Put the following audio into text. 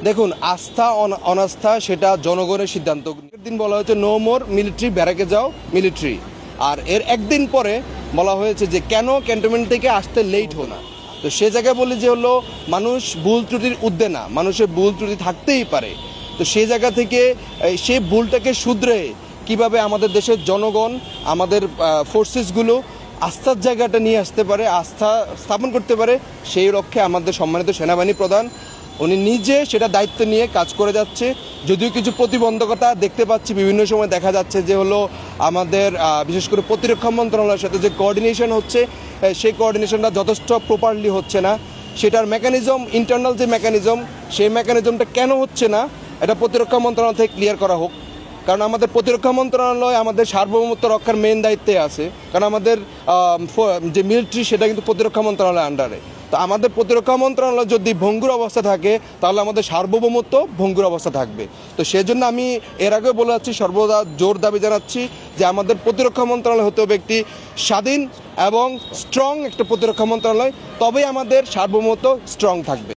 দেখুন, আস্থা অনাস্থা সেটা জনগণের সিদ্ধান্ত। দিন বলা হয়েছে নো মোর মিলিটারি, ব্যারাকে যাও মিলিটারি, আর এর একদিন পরে বলা হয়েছে যে কেন ক্যান্টনমেন্ট থেকে আসতে লেট হো না। তো সে জায়গায় বলি যে হলো মানুষ ভুল ত্রুটির ঊর্ধ্বে না, মানুষের ভুল ত্রুটি থাকতেই পারে। তো সেই জায়গা থেকে সেই ভুলটাকে শুধরে কিভাবে আমাদের দেশের জনগণ, আমাদের ফোর্সেসগুলো আস্থার জায়গাটা নিয়ে আসতে পারে, আস্থা স্থাপন করতে পারে, সেই লক্ষ্যে আমাদের সম্মানিত সেনাবাহিনী প্রধান উনি নিজে সেটা দায়িত্ব নিয়ে কাজ করে যাচ্ছে। যদিও কিছু প্রতিবন্ধকতা দেখতে পাচ্ছি, বিভিন্ন সময় দেখা যাচ্ছে যে হলো আমাদের বিশেষ করে প্রতিরক্ষা মন্ত্রণালয়ের সাথে যে কোঅর্ডিনেশন হচ্ছে, সেই কোঅর্ডিনেশনটা যথেষ্ট প্রপারলি হচ্ছে না। সেটার মেকানিজম, ইন্টারনাল যে মেকানিজম, সেই মেকানিজমটা কেন হচ্ছে না এটা প্রতিরক্ষা মন্ত্রণালয় থেকে ক্লিয়ার করা হোক। কারণ আমাদের প্রতিরক্ষা মন্ত্রণালয় আমাদের সার্বভৌমত্ব রক্ষার মেন দায়িত্বে আছে, কারণ আমাদের যে মিলিটারি সেটা কিন্তু প্রতিরক্ষা মন্ত্রণালয়ের আন্ডারে। তো আমাদের প্রতিরক্ষা মন্ত্রণালয় যদি ভঙ্গুর অবস্থা থাকে তাহলে আমাদের সার্বভৌমত্ব ভঙ্গুর অবস্থা থাকবে। তো সেজন্য আমি এর আগেও বলে যাচ্ছি, সর্বদা জোর দাবি জানাচ্ছি যে আমাদের প্রতিরক্ষা মন্ত্রণালয় হতে হবে একটি স্বাধীন এবং স্ট্রং একটা প্রতিরক্ষা মন্ত্রণালয়, তবেই আমাদের সার্বভৌমত্ব স্ট্রং থাকবে।